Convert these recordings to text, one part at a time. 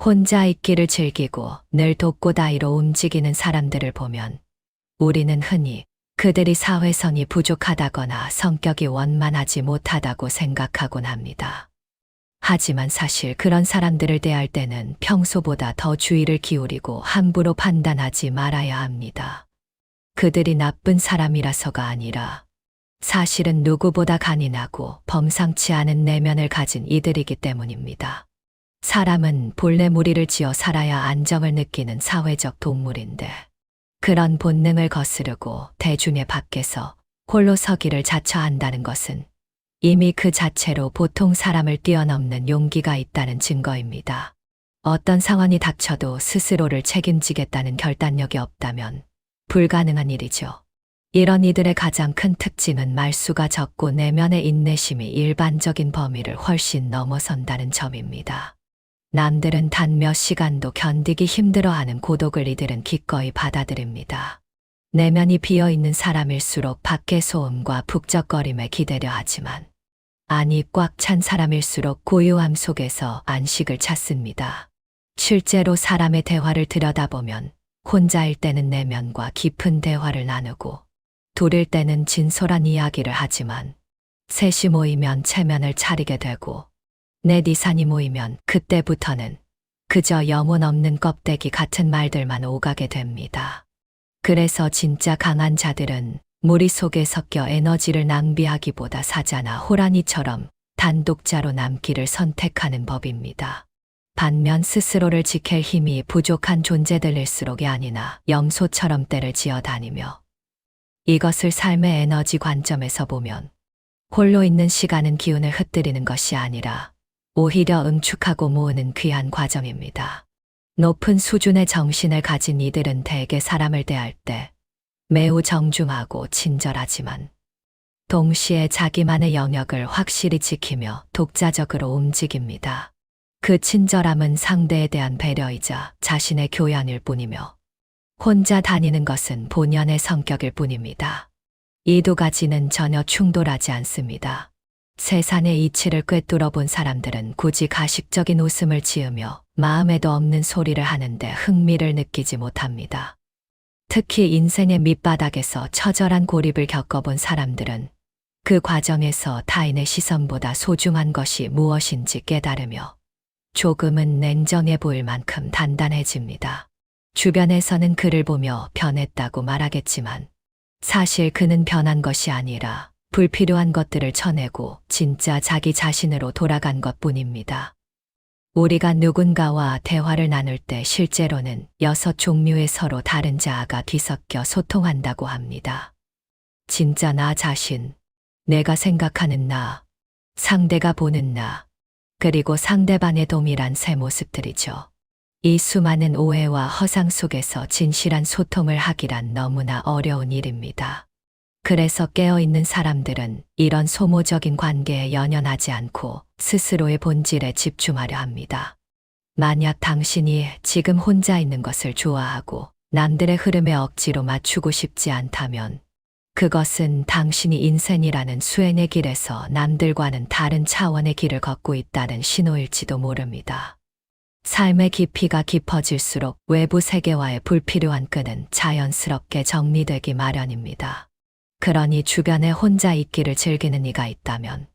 혼자 있기를 즐기고 늘 독고다이로 움직이는 사람들을 보면 우리는 흔히 그들이 사회성이 부족하다거나 성격이 원만하지 못하다고 생각하곤 합니다. 하지만 사실 그런 사람들을 대할 때는 평소보다 더 주의를 기울이고 함부로 판단하지 말아야 합니다. 그들이 나쁜 사람이라서가 아니라 사실은 누구보다 간인하고 범상치 않은 내면을 가진 이들이기 때문입니다. 사람은 본래 무리를 지어 살아야 안정을 느끼는 사회적 동물인데 그런 본능을 거스르고 대중의 밖에서 홀로 서기를 자처한다는 것은 이미 그 자체로 보통 사람을 뛰어넘는 용기가 있다는 증거입니다. 어떤 상황이 닥쳐도 스스로를 책임지겠다는 결단력이 없다면 불가능한 일이죠. 이런 이들의 가장 큰 특징은 말수가 적고 내면의 인내심이 일반적인 범위를 훨씬 넘어선다는 점입니다. 남들은 단 몇 시간도 견디기 힘들어하는 고독을 이들은 기꺼이 받아들입니다. 내면이 비어있는 사람일수록 밖의 소음과 북적거림에 기대려 하지만 안이 꽉 찬 사람일수록 고요함 속에서 안식을 찾습니다. 실제로 사람의 대화를 들여다보면 혼자일 때는 내면과 깊은 대화를 나누고 둘일 때는 진솔한 이야기를 하지만 셋이 모이면 체면을 차리게 되고 넷이산이 모이면 그때부터는 그저 영혼 없는 껍데기 같은 말들만 오가게 됩니다. 그래서 진짜 강한 자들은 무리 속에 섞여 에너지를 낭비하기보다 사자나 호랑이처럼 단독자로 남기를 선택하는 법입니다. 반면 스스로를 지킬 힘이 부족한 존재들일수록이 아니나 염소처럼 떼를 지어 다니며 이것을 삶의 에너지 관점에서 보면 홀로 있는 시간은 기운을 흩뜨리는 것이 아니라 오히려 응축하고 모으는 귀한 과정입니다. 높은 수준의 정신을 가진 이들은 대개 사람을 대할 때 매우 정중하고 친절하지만 동시에 자기만의 영역을 확실히 지키며 독자적으로 움직입니다. 그 친절함은 상대에 대한 배려이자 자신의 교양일 뿐이며 혼자 다니는 것은 본연의 성격일 뿐입니다. 이 두 가지는 전혀 충돌하지 않습니다. 세상의 이치를 꿰뚫어 본 사람들은 굳이 가식적인 웃음을 지으며 마음에도 없는 소리를 하는데 흥미를 느끼지 못합니다. 특히 인생의 밑바닥에서 처절한 고립을 겪어본 사람들은 그 과정에서 타인의 시선보다 소중한 것이 무엇인지 깨달으며 조금은 냉정해 보일 만큼 단단해집니다. 주변에서는 그를 보며 변했다고 말하겠지만 사실 그는 변한 것이 아니라 불필요한 것들을 쳐내고 진짜 자기 자신으로 돌아간 것뿐입니다. 우리가 누군가와 대화를 나눌 때 실제로는 6종류의 서로 다른 자아가 뒤섞여 소통한다고 합니다. 진짜 나 자신, 내가 생각하는 나, 상대가 보는 나, 그리고 상대방의 동일한 세 모습들이죠. 이 수많은 오해와 허상 속에서 진실한 소통을 하기란 너무나 어려운 일입니다. 그래서 깨어있는 사람들은 이런 소모적인 관계에 연연하지 않고 스스로의 본질에 집중하려 합니다. 만약 당신이 지금 혼자 있는 것을 좋아하고 남들의 흐름에 억지로 맞추고 싶지 않다면 그것은 당신이 인생이라는 수행의 길에서 남들과는 다른 차원의 길을 걷고 있다는 신호일지도 모릅니다. 삶의 깊이가 깊어질수록 외부 세계와의 불필요한 끈은 자연스럽게 정리되기 마련입니다. 그러니 주변에 혼자 있기를 즐기는 이가 있다면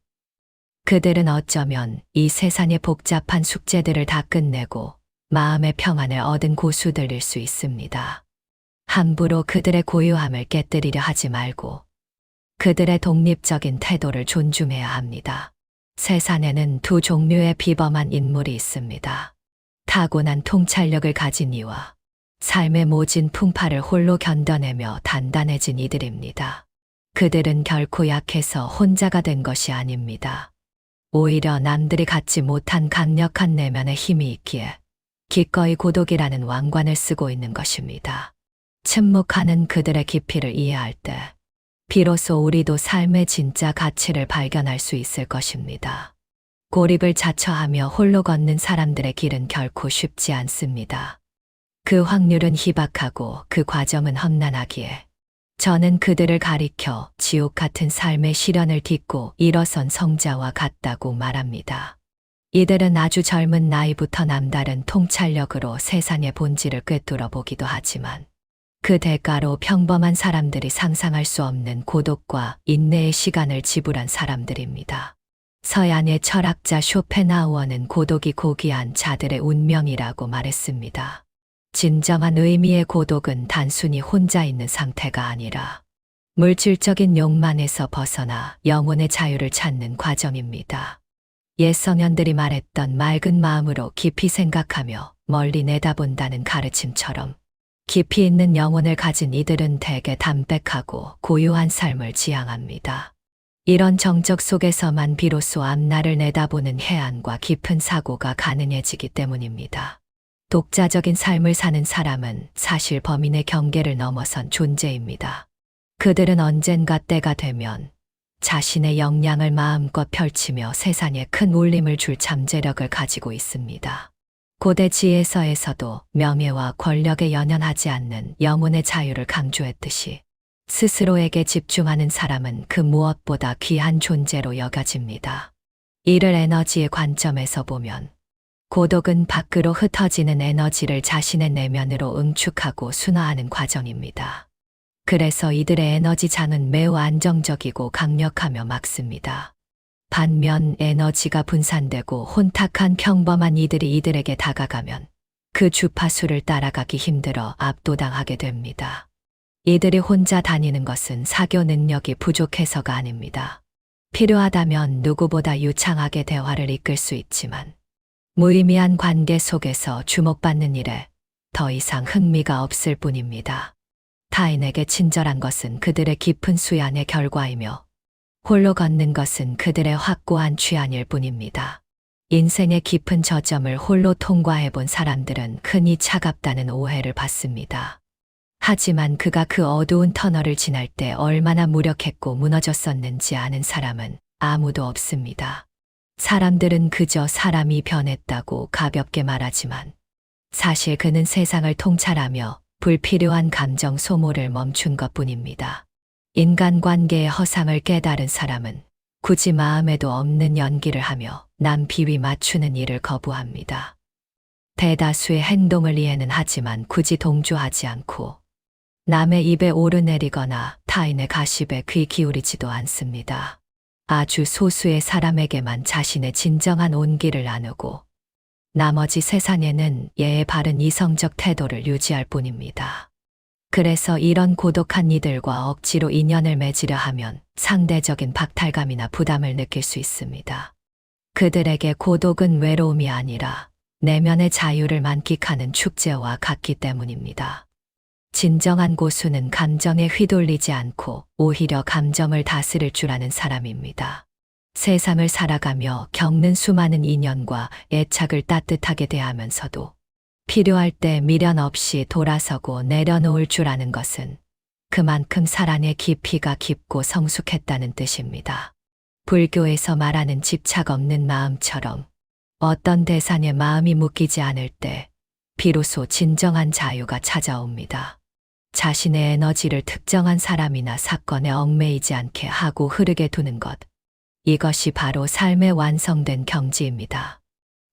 그들은 어쩌면 이 세상의 복잡한 숙제들을 다 끝내고 마음의 평안을 얻은 고수들일 수 있습니다. 함부로 그들의 고요함을 깨뜨리려 하지 말고 그들의 독립적인 태도를 존중해야 합니다. 세상에는 두 종류의 비범한 인물이 있습니다. 타고난 통찰력을 가진 이와 삶의 모진 풍파를 홀로 견뎌내며 단단해진 이들입니다. 그들은 결코 약해서 혼자가 된 것이 아닙니다. 오히려 남들이 갖지 못한 강력한 내면의 힘이 있기에 기꺼이 고독이라는 왕관을 쓰고 있는 것입니다. 침묵하는 그들의 깊이를 이해할 때 비로소 우리도 삶의 진짜 가치를 발견할 수 있을 것입니다. 고립을 자처하며 홀로 걷는 사람들의 길은 결코 쉽지 않습니다. 그 확률은 희박하고 그 과정은 험난하기에 저는 그들을 가리켜 지옥 같은 삶의 시련을 딛고 일어선 성자와 같다고 말합니다. 이들은 아주 젊은 나이부터 남다른 통찰력으로 세상의 본질을 꿰뚫어 보기도 하지만 그 대가로 평범한 사람들이 상상할 수 없는 고독과 인내의 시간을 지불한 사람들입니다. 서양의 철학자 쇼펜하우어는 고독이 고귀한 자들의 운명이라고 말했습니다. 진정한 의미의 고독은 단순히 혼자 있는 상태가 아니라 물질적인 욕망에서 벗어나 영혼의 자유를 찾는 과정입니다. 옛 성현들이 말했던 맑은 마음으로 깊이 생각하며 멀리 내다본다는 가르침처럼 깊이 있는 영혼을 가진 이들은 대개 담백하고 고요한 삶을 지향합니다. 이런 정적 속에서만 비로소 앞날을 내다보는 해안과 깊은 사고가 가능해지기 때문입니다. 독자적인 삶을 사는 사람은 사실 범인의 경계를 넘어선 존재입니다. 그들은 언젠가 때가 되면 자신의 역량을 마음껏 펼치며 세상에 큰 울림을 줄 잠재력을 가지고 있습니다. 고대 지혜서에서도 명예와 권력에 연연하지 않는 영혼의 자유를 강조했듯이 스스로에게 집중하는 사람은 그 무엇보다 귀한 존재로 여겨집니다. 이를 에너지의 관점에서 보면 고독은 밖으로 흩어지는 에너지를 자신의 내면으로 응축하고 순화하는 과정입니다. 그래서 이들의 에너지 장은 매우 안정적이고 강력하며 맑습니다. 반면 에너지가 분산되고 혼탁한 평범한 이들이 이들에게 다가가면 그 주파수를 따라가기 힘들어 압도당하게 됩니다. 이들이 혼자 다니는 것은 사교 능력이 부족해서가 아닙니다. 필요하다면 누구보다 유창하게 대화를 이끌 수 있지만 무의미한 관계 속에서 주목받는 일에 더 이상 흥미가 없을 뿐입니다. 타인에게 친절한 것은 그들의 깊은 수양의 결과이며 홀로 걷는 것은 그들의 확고한 취향일 뿐입니다. 인생의 깊은 저점을 홀로 통과해 본 사람들은 흔히 차갑다는 오해를 받습니다. 하지만 그가 그 어두운 터널을 지날 때 얼마나 무력했고 무너졌었는지 아는 사람은 아무도 없습니다. 사람들은 그저 사람이 변했다고 가볍게 말하지만 사실 그는 세상을 통찰하며 불필요한 감정 소모를 멈춘 것뿐입니다. 인간관계의 허상을 깨달은 사람은 굳이 마음에도 없는 연기를 하며 남 비위 맞추는 일을 거부합니다. 대다수의 행동을 이해는 하지만 굳이 동조하지 않고 남의 입에 오르내리거나 타인의 가십에 귀 기울이지도 않습니다. 아주 소수의 사람에게만 자신의 진정한 온기를 나누고 나머지 세상에는 예의 바른 이성적 태도를 유지할 뿐입니다. 그래서 이런 고독한 이들과 억지로 인연을 맺으려 하면 상대적인 박탈감이나 부담을 느낄 수 있습니다. 그들에게 고독은 외로움이 아니라 내면의 자유를 만끽하는 축제와 같기 때문입니다. 진정한 고수는 감정에 휘둘리지 않고 오히려 감정을 다스릴 줄 아는 사람입니다. 세상을 살아가며 겪는 수많은 인연과 애착을 따뜻하게 대하면서도 필요할 때 미련 없이 돌아서고 내려놓을 줄 아는 것은 그만큼 사랑의 깊이가 깊고 성숙했다는 뜻입니다. 불교에서 말하는 집착 없는 마음처럼 어떤 대상에 마음이 묶이지 않을 때 비로소 진정한 자유가 찾아옵니다. 자신의 에너지를 특정한 사람이나 사건에 얽매이지 않게 하고 흐르게 두는 것. 이것이 바로 삶의 완성된 경지입니다.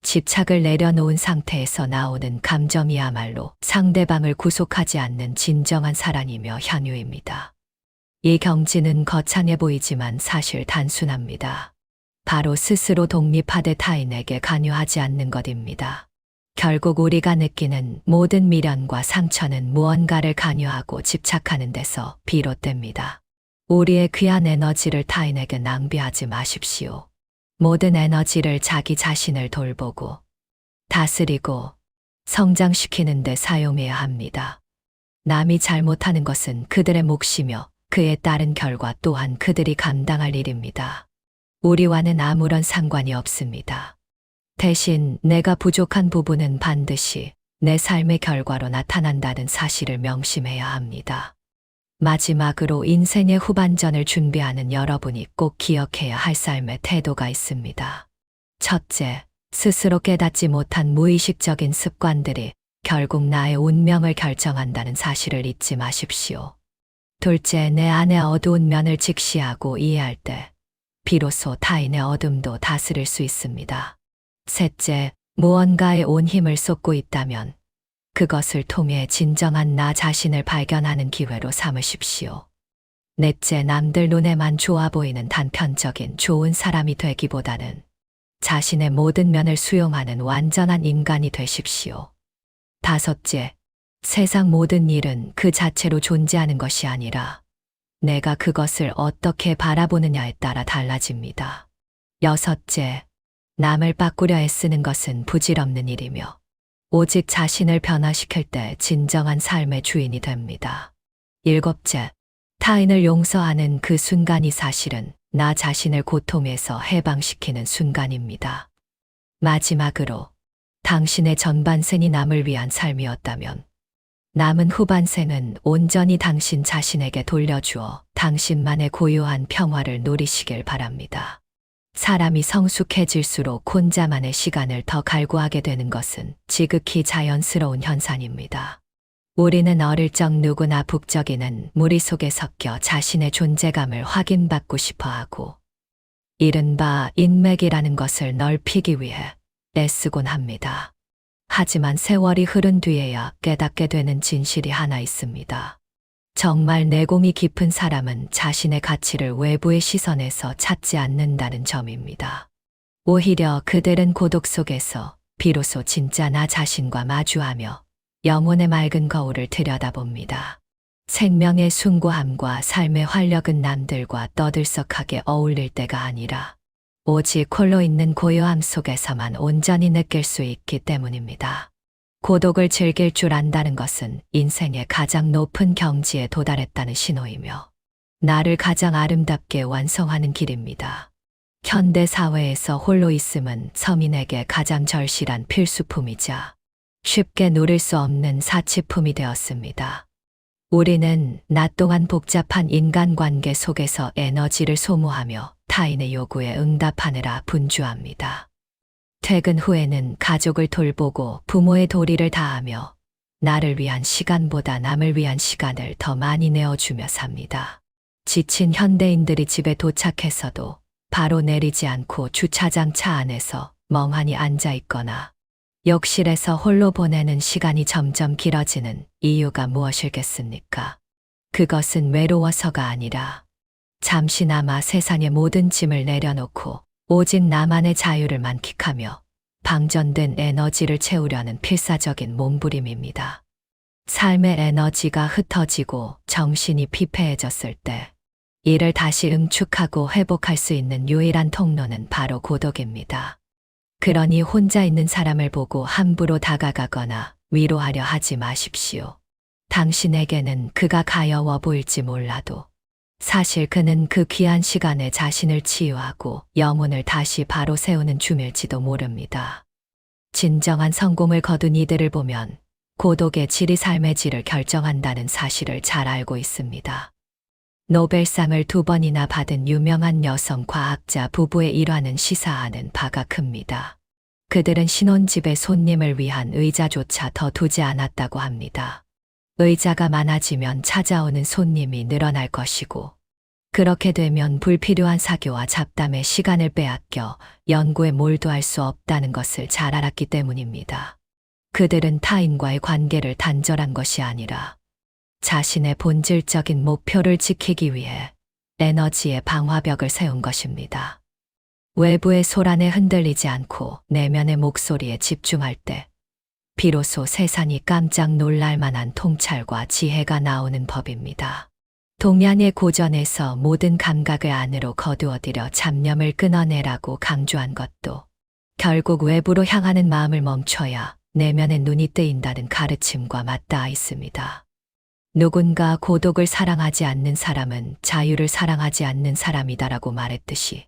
집착을 내려놓은 상태에서 나오는 감정이야말로 상대방을 구속하지 않는 진정한 사랑이며 향유입니다. 이 경지는 거창해 보이지만 사실 단순합니다. 바로 스스로 독립하되 타인에게 관여하지 않는 것입니다. 결국 우리가 느끼는 모든 미련과 상처는 무언가를 관여하고 집착하는 데서 비롯됩니다. 우리의 귀한 에너지를 타인에게 낭비하지 마십시오. 모든 에너지를 자기 자신을 돌보고 다스리고 성장시키는 데 사용해야 합니다. 남이 잘못하는 것은 그들의 몫이며 그에 따른 결과 또한 그들이 감당할 일입니다. 우리와는 아무런 상관이 없습니다. 대신 내가 부족한 부분은 반드시 내 삶의 결과로 나타난다는 사실을 명심해야 합니다. 마지막으로 인생의 후반전을 준비하는 여러분이 꼭 기억해야 할 삶의 태도가 있습니다. 첫째, 스스로 깨닫지 못한 무의식적인 습관들이 결국 나의 운명을 결정한다는 사실을 잊지 마십시오. 둘째, 내 안의 어두운 면을 직시하고 이해할 때 비로소 타인의 어둠도 다스릴 수 있습니다. 셋째, 무언가에 온 힘을 쏟고 있다면 그것을 통해 진정한 나 자신을 발견하는 기회로 삼으십시오. 넷째, 남들 눈에만 좋아 보이는 단편적인 좋은 사람이 되기보다는 자신의 모든 면을 수용하는 완전한 인간이 되십시오. 다섯째, 세상 모든 일은 그 자체로 존재하는 것이 아니라 내가 그것을 어떻게 바라보느냐에 따라 달라집니다. 여섯째, 남을 바꾸려 애쓰는 것은 부질없는 일이며 오직 자신을 변화시킬 때 진정한 삶의 주인이 됩니다. 일곱째, 타인을 용서하는 그 순간이 사실은 나 자신을 고통에서 해방시키는 순간입니다. 마지막으로 당신의 전반생이 남을 위한 삶이었다면 남은 후반생은 온전히 당신 자신에게 돌려주어 당신만의 고유한 평화를 누리시길 바랍니다. 사람이 성숙해질수록 혼자만의 시간을 더 갈구하게 되는 것은 지극히 자연스러운 현상입니다. 우리는 어릴 적 누구나 북적이는 무리 속에 섞여 자신의 존재감을 확인받고 싶어 하고 이른바 인맥이라는 것을 넓히기 위해 애쓰곤 합니다. 하지만 세월이 흐른 뒤에야 깨닫게 되는 진실이 하나 있습니다. 정말 내공이 깊은 사람은 자신의 가치를 외부의 시선에서 찾지 않는다는 점입니다. 오히려 그들은 고독 속에서 비로소 진짜 나 자신과 마주하며 영혼의 맑은 거울을 들여다봅니다. 생명의 숭고함과 삶의 활력은 남들과 떠들썩하게 어울릴 때가 아니라 오직 홀로 있는 고요함 속에서만 온전히 느낄 수 있기 때문입니다. 고독을 즐길 줄 안다는 것은 인생의 가장 높은 경지에 도달했다는 신호이며 나를 가장 아름답게 완성하는 길입니다. 현대 사회에서 홀로 있음은 서민에게 가장 절실한 필수품이자 쉽게 누릴 수 없는 사치품이 되었습니다. 우리는 낮 동안 복잡한 인간관계 속에서 에너지를 소모하며 타인의 요구에 응답하느라 분주합니다. 퇴근 후에는 가족을 돌보고 부모의 도리를 다하며 나를 위한 시간보다 남을 위한 시간을 더 많이 내어주며 삽니다. 지친 현대인들이 집에 도착해서도 바로 내리지 않고 주차장 차 안에서 멍하니 앉아 있거나 욕실에서 홀로 보내는 시간이 점점 길어지는 이유가 무엇일겠습니까? 그것은 외로워서가 아니라 잠시나마 세상의 모든 짐을 내려놓고 오직 나만의 자유를 만끽하며 방전된 에너지를 채우려는 필사적인 몸부림입니다. 삶의 에너지가 흩어지고 정신이 피폐해졌을 때 이를 다시 응축하고 회복할 수 있는 유일한 통로는 바로 고독입니다. 그러니 혼자 있는 사람을 보고 함부로 다가가거나 위로하려 하지 마십시오. 당신에게는 그가 가여워 보일지 몰라도 사실 그는 그 귀한 시간에 자신을 치유하고 영혼을 다시 바로 세우는 중일지도 모릅니다. 진정한 성공을 거둔 이들을 보면 고독의 질이 삶의 질을 결정한다는 사실을 잘 알고 있습니다. 노벨상을 2번이나 받은 유명한 여성 과학자 부부의 일화는 시사하는 바가 큽니다. 그들은 신혼집에 손님을 위한 의자조차 더 두지 않았다고 합니다. 의자가 많아지면 찾아오는 손님이 늘어날 것이고 그렇게 되면 불필요한 사교와 잡담에 시간을 빼앗겨 연구에 몰두할 수 없다는 것을 잘 알았기 때문입니다. 그들은 타인과의 관계를 단절한 것이 아니라 자신의 본질적인 목표를 지키기 위해 에너지의 방화벽을 세운 것입니다. 외부의 소란에 흔들리지 않고 내면의 목소리에 집중할 때 비로소 세상이 깜짝 놀랄 만한 통찰과 지혜가 나오는 법입니다. 동양의 고전에서 모든 감각을 안으로 거두어들여 잡념을 끊어내라고 강조한 것도 결국 외부로 향하는 마음을 멈춰야 내면의 눈이 뜨인다는 가르침과 맞닿아 있습니다. 누군가 고독을 사랑하지 않는 사람은 자유를 사랑하지 않는 사람이다라고 말했듯이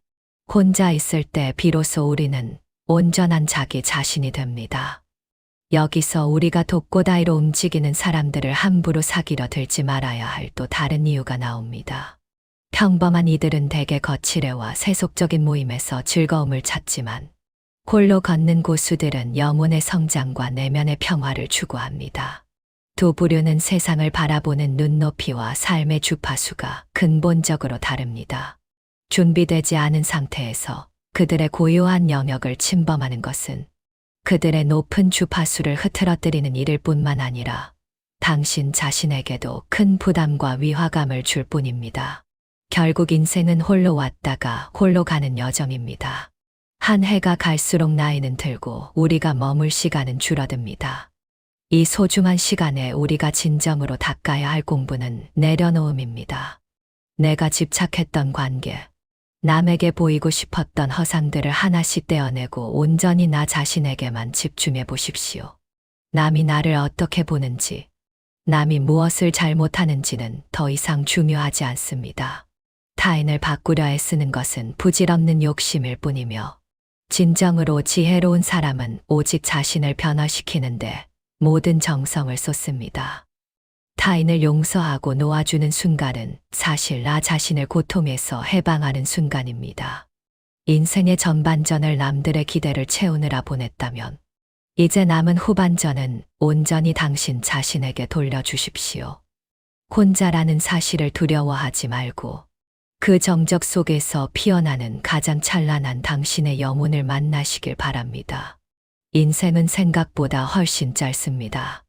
혼자 있을 때 비로소 우리는 온전한 자기 자신이 됩니다. 여기서 우리가 독고다이로 움직이는 사람들을 함부로 사귀려 들지 말아야 할 또 다른 이유가 나옵니다. 평범한 이들은 대개 거칠애와 세속적인 모임에서 즐거움을 찾지만 홀로 걷는 고수들은 영혼의 성장과 내면의 평화를 추구합니다. 두 부류는 세상을 바라보는 눈높이와 삶의 주파수가 근본적으로 다릅니다. 준비되지 않은 상태에서 그들의 고유한 영역을 침범하는 것은 그들의 높은 주파수를 흐트러뜨리는 일일 뿐만 아니라 당신 자신에게도 큰 부담과 위화감을 줄 뿐입니다. 결국 인생은 홀로 왔다가 홀로 가는 여정입니다. 한 해가 갈수록 나이는 들고 우리가 머물 시간은 줄어듭니다. 이 소중한 시간에 우리가 진정으로 닦아야 할 공부는 내려놓음입니다. 내가 집착했던 관계, 남에게 보이고 싶었던 허상들을 하나씩 떼어내고 온전히 나 자신에게만 집중해 보십시오. 남이 나를 어떻게 보는지, 남이 무엇을 잘못하는지는 더 이상 중요하지 않습니다. 타인을 바꾸려 애쓰는 것은 부질없는 욕심일 뿐이며 진정으로 지혜로운 사람은 오직 자신을 변화시키는데 모든 정성을 쏟습니다. 타인을 용서하고 놓아주는 순간은 사실 나 자신을 고통에서 해방하는 순간입니다. 인생의 전반전을 남들의 기대를 채우느라 보냈다면 이제 남은 후반전은 온전히 당신 자신에게 돌려주십시오. 혼자라는 사실을 두려워하지 말고 그 정적 속에서 피어나는 가장 찬란한 당신의 영혼을 만나시길 바랍니다. 인생은 생각보다 훨씬 짧습니다.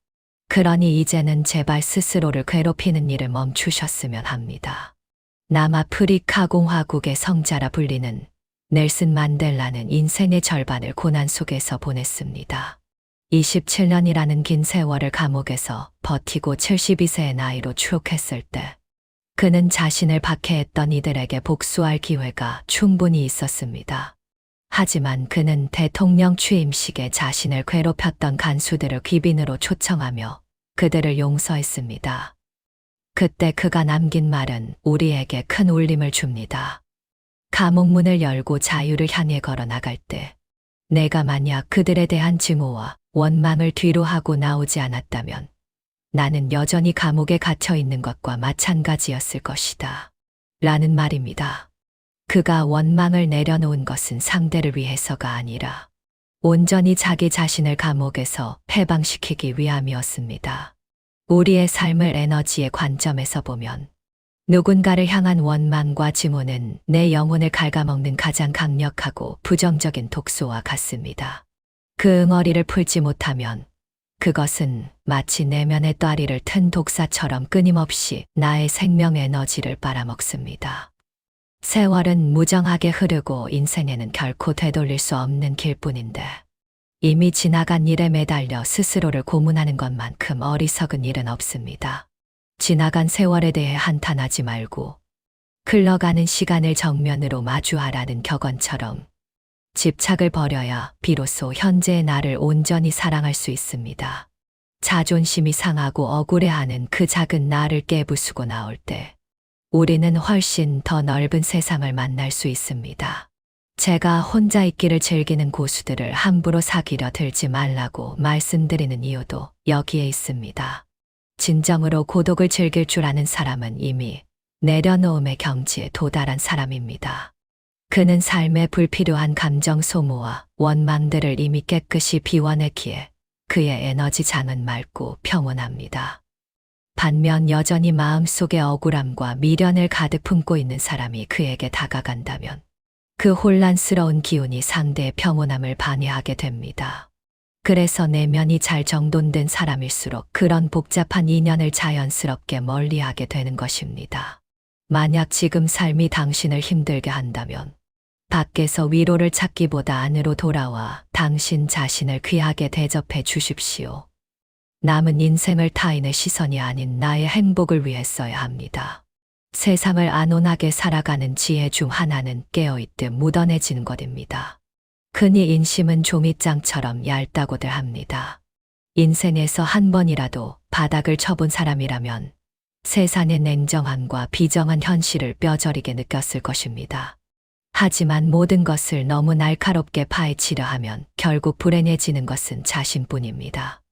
그러니 이제는 제발 스스로를 괴롭히는 일을 멈추셨으면 합니다. 남아프리카 공화국의 성자라 불리는 넬슨 만델라는 인생의 절반을 고난 속에서 보냈습니다. 27년이라는 긴 세월을 감옥에서 버티고 72세의 나이로 추록했을 때 그는 자신을 박해했던 이들에게 복수할 기회가 충분히 있었습니다. 하지만 그는 대통령 취임식에 자신을 괴롭혔던 간수들을 귀빈으로 초청하며 그들을 용서했습니다. 그때 그가 남긴 말은 우리에게 큰 울림을 줍니다. 감옥 문을 열고 자유를 향해 걸어 나갈 때 내가 만약 그들에 대한 증오와 원망을 뒤로 하고 나오지 않았다면 나는 여전히 감옥에 갇혀 있는 것과 마찬가지였을 것이다. 라는 말입니다. 그가 원망을 내려놓은 것은 상대를 위해서가 아니라 온전히 자기 자신을 감옥에서 해방시키기 위함이었습니다. 우리의 삶을 에너지의 관점에서 보면 누군가를 향한 원망과 증오는 내 영혼을 갉아먹는 가장 강력하고 부정적인 독소와 같습니다. 그 응어리를 풀지 못하면 그것은 마치 내면의 또아리를 튼 독사처럼 끊임없이 나의 생명 에너지를 빨아먹습니다. 세월은 무정하게 흐르고 인생에는 결코 되돌릴 수 없는 길뿐인데 이미 지나간 일에 매달려 스스로를 고문하는 것만큼 어리석은 일은 없습니다. 지나간 세월에 대해 한탄하지 말고 흘러가는 시간을 정면으로 마주하라는 격언처럼 집착을 버려야 비로소 현재의 나를 온전히 사랑할 수 있습니다. 자존심이 상하고 억울해하는 그 작은 나를 깨부수고 나올 때 우리는 훨씬 더 넓은 세상을 만날 수 있습니다. 제가 혼자 있기를 즐기는 고수들을 함부로 사귀려 들지 말라고 말씀드리는 이유도 여기에 있습니다. 진정으로 고독을 즐길 줄 아는 사람은 이미 내려놓음의 경지에 도달한 사람입니다. 그는 삶의 불필요한 감정 소모와 원망들을 이미 깨끗이 비워냈기에 그의 에너지 장은 맑고 평온합니다. 반면 여전히 마음속에 억울함과 미련을 가득 품고 있는 사람이 그에게 다가간다면 그 혼란스러운 기운이 상대의 평온함을 방해하게 됩니다. 그래서 내면이 잘 정돈된 사람일수록 그런 복잡한 인연을 자연스럽게 멀리하게 되는 것입니다. 만약 지금 삶이 당신을 힘들게 한다면 밖에서 위로를 찾기보다 안으로 돌아와 당신 자신을 귀하게 대접해 주십시오. 남은 인생을 타인의 시선이 아닌 나의 행복을 위해 써야 합니다. 세상을 안온하게 살아가는 지혜 중 하나는 깨어있듯 묻어내지는 것입니다. 흔히 인심은 종이장처럼 얇다고들 합니다. 인생에서 한 번이라도 바닥을 쳐본 사람이라면 세상의 냉정함과 비정한 현실을 뼈저리게 느꼈을 것입니다. 하지만 모든 것을 너무 날카롭게 파헤치려 하면 결국 불행해지는 것은 자신뿐입니다.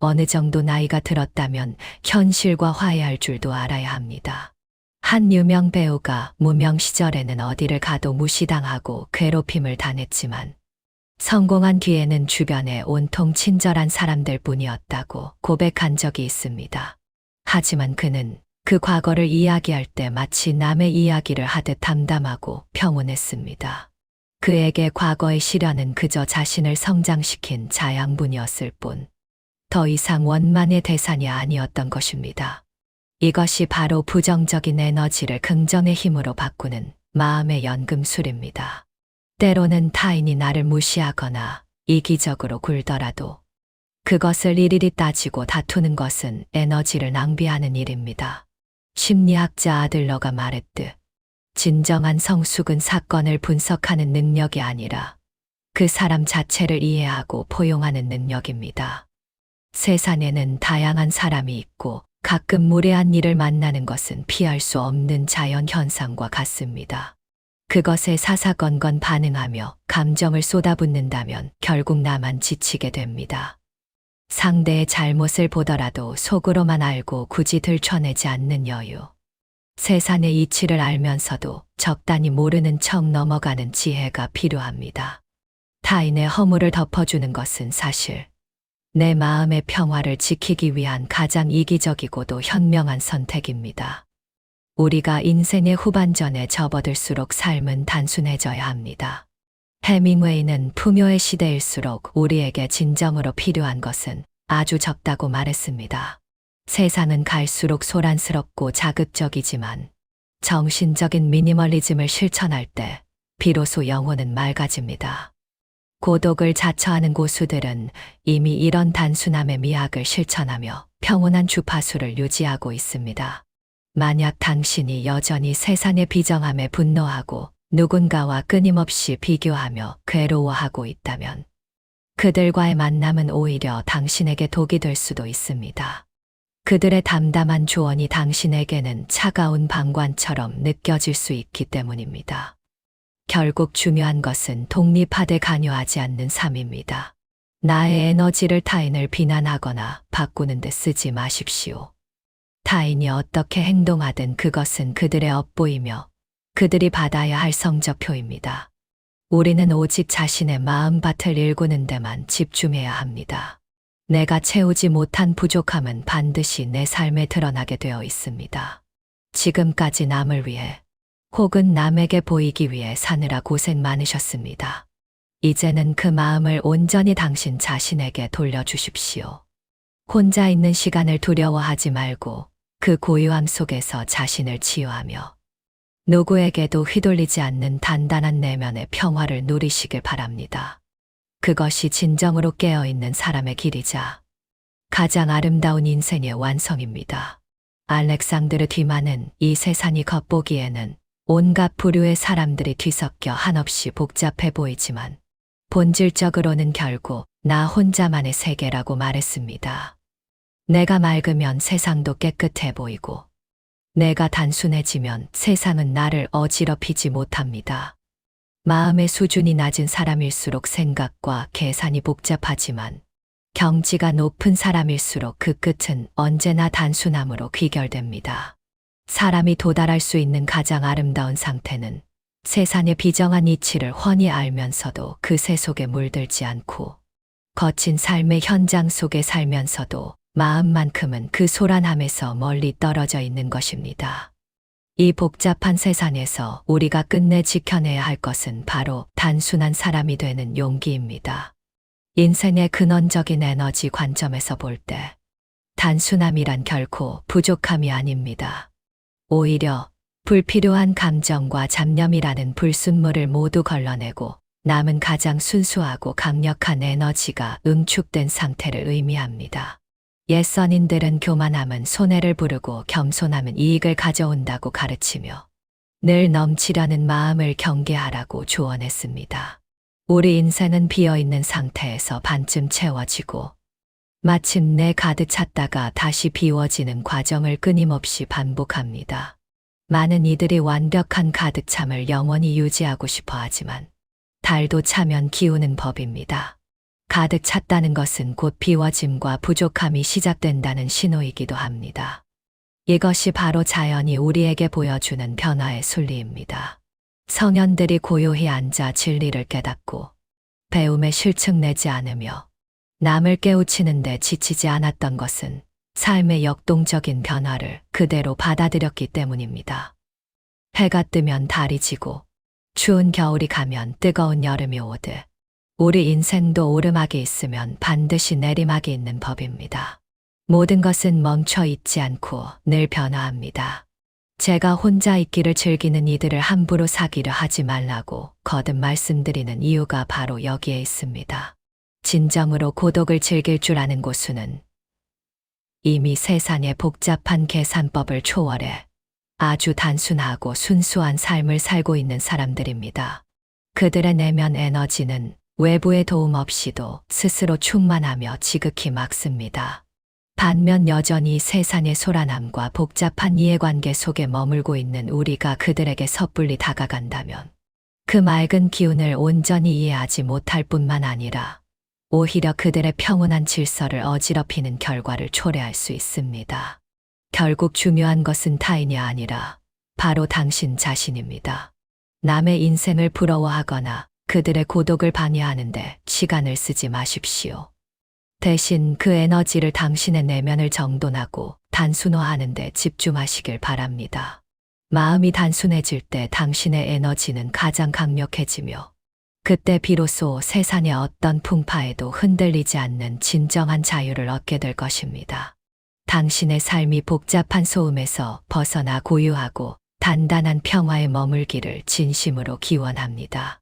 어느 정도 나이가 들었다면 현실과 화해할 줄도 알아야 합니다. 한 유명 배우가 무명 시절에는 어디를 가도 무시당하고 괴롭힘을 당했지만 성공한 뒤에는 주변에 온통 친절한 사람들 뿐이었다고 고백한 적이 있습니다. 하지만 그는 그 과거를 이야기할 때 마치 남의 이야기를 하듯 담담하고 평온했습니다. 그에게 과거의 시련은 그저 자신을 성장시킨 자양분이었을 뿐, 더 이상 원만의 대상이 아니었던 것입니다. 이것이 바로 부정적인 에너지를 긍정의 힘으로 바꾸는 마음의 연금술입니다. 때로는 타인이 나를 무시하거나 이기적으로 굴더라도 그것을 일일이 따지고 다투는 것은 에너지를 낭비하는 일입니다. 심리학자 아들러가 말했듯 진정한 성숙은 사건을 분석하는 능력이 아니라 그 사람 자체를 이해하고 포용하는 능력입니다. 세상에는 다양한 사람이 있고 가끔 무례한 일을 만나는 것은 피할 수 없는 자연 현상과 같습니다. 그것에 사사건건 반응하며 감정을 쏟아붓는다면 결국 나만 지치게 됩니다. 상대의 잘못을 보더라도 속으로만 알고 굳이 들춰내지 않는 여유. 세상의 이치를 알면서도 적당히 모르는 척 넘어가는 지혜가 필요합니다. 타인의 허물을 덮어주는 것은 사실 내 마음의 평화를 지키기 위한 가장 이기적이고도 현명한 선택입니다. 우리가 인생의 후반전에 접어들수록 삶은 단순해져야 합니다. 해밍웨이는 풍요의 시대일수록 우리에게 진정으로 필요한 것은 아주 적다고 말했습니다. 세상은 갈수록 소란스럽고 자극적이지만 정신적인 미니멀리즘을 실천할 때 비로소 영혼은 맑아집니다. 고독을 자처하는 고수들은 이미 이런 단순함의 미학을 실천하며 평온한 주파수를 유지하고 있습니다. 만약 당신이 여전히 세상의 비정함에 분노하고 누군가와 끊임없이 비교하며 괴로워하고 있다면 그들과의 만남은 오히려 당신에게 독이 될 수도 있습니다. 그들의 담담한 조언이 당신에게는 차가운 방관처럼 느껴질 수 있기 때문입니다. 결국 중요한 것은 독립하되 관여하지 않는 삶입니다. 나의 에너지를 타인을 비난하거나 바꾸는 데 쓰지 마십시오. 타인이 어떻게 행동하든 그것은 그들의 업보이며 그들이 받아야 할 성적표입니다. 우리는 오직 자신의 마음밭을 일구는 데만 집중해야 합니다. 내가 채우지 못한 부족함은 반드시 내 삶에 드러나게 되어 있습니다. 지금까지 남을 위해 혹은 남에게 보이기 위해 사느라 고생 많으셨습니다. 이제는 그 마음을 온전히 당신 자신에게 돌려주십시오. 혼자 있는 시간을 두려워하지 말고 그 고요함 속에서 자신을 치유하며 누구에게도 휘둘리지 않는 단단한 내면의 평화를 누리시길 바랍니다. 그것이 진정으로 깨어있는 사람의 길이자 가장 아름다운 인생의 완성입니다. 알렉산드르 뒤마는 이 세상이 겉보기에는 온갖 부류의 사람들이 뒤섞여 한없이 복잡해 보이지만 본질적으로는 결국 나 혼자만의 세계라고 말했습니다. 내가 맑으면 세상도 깨끗해 보이고 내가 단순해지면 세상은 나를 어지럽히지 못합니다. 마음의 수준이 낮은 사람일수록 생각과 계산이 복잡하지만 경지가 높은 사람일수록 그 끝은 언제나 단순함으로 귀결됩니다. 사람이 도달할 수 있는 가장 아름다운 상태는 세상의 비정한 이치를 훤히 알면서도 그 새 속에 물들지 않고 거친 삶의 현장 속에 살면서도 마음만큼은 그 소란함에서 멀리 떨어져 있는 것입니다. 이 복잡한 세상에서 우리가 끝내 지켜내야 할 것은 바로 단순한 사람이 되는 용기입니다. 인생의 근원적인 에너지 관점에서 볼 때 단순함이란 결코 부족함이 아닙니다. 오히려 불필요한 감정과 잡념이라는 불순물을 모두 걸러내고 남은 가장 순수하고 강력한 에너지가 응축된 상태를 의미합니다. 옛 선인들은 교만함은 손해를 부르고 겸손함은 이익을 가져온다고 가르치며 늘 넘치려는 마음을 경계하라고 조언했습니다. 우리 인생은 비어있는 상태에서 반쯤 채워지고 마침내 가득 찼다가 다시 비워지는 과정을 끊임없이 반복합니다. 많은 이들이 완벽한 가득 참을 영원히 유지하고 싶어 하지만 달도 차면 기우는 법입니다. 가득 찼다는 것은 곧 비워짐과 부족함이 시작된다는 신호이기도 합니다. 이것이 바로 자연이 우리에게 보여주는 변화의 순리입니다. 성현들이 고요히 앉아 진리를 깨닫고 배움에 실증내지 않으며 남을 깨우치는데 지치지 않았던 것은 삶의 역동적인 변화를 그대로 받아들였기 때문입니다. 해가 뜨면 달이 지고 추운 겨울이 가면 뜨거운 여름이 오듯 우리 인생도 오르막이 있으면 반드시 내리막이 있는 법입니다. 모든 것은 멈춰 있지 않고 늘 변화합니다. 제가 혼자 있기를 즐기는 이들을 함부로 사귀려 하지 말라고 거듭 말씀드리는 이유가 바로 여기에 있습니다. 진정으로 고독을 즐길 줄 아는 고수는 이미 세상의 복잡한 계산법을 초월해 아주 단순하고 순수한 삶을 살고 있는 사람들입니다. 그들의 내면 에너지는 외부의 도움 없이도 스스로 충만하며 지극히 맑습니다. 반면 여전히 세상의 소란함과 복잡한 이해관계 속에 머물고 있는 우리가 그들에게 섣불리 다가간다면 그 맑은 기운을 온전히 이해하지 못할 뿐만 아니라 오히려 그들의 평온한 질서를 어지럽히는 결과를 초래할 수 있습니다. 결국 중요한 것은 타인이 아니라 바로 당신 자신입니다. 남의 인생을 부러워하거나 그들의 고독을 방해하는데 시간을 쓰지 마십시오. 대신 그 에너지를 당신의 내면을 정돈하고 단순화하는 데 집중하시길 바랍니다. 마음이 단순해질 때 당신의 에너지는 가장 강력해지며 그때 비로소 세상의 어떤 풍파에도 흔들리지 않는 진정한 자유를 얻게 될 것입니다. 당신의 삶이 복잡한 소음에서 벗어나 고요하고 단단한 평화에 머물기를 진심으로 기원합니다.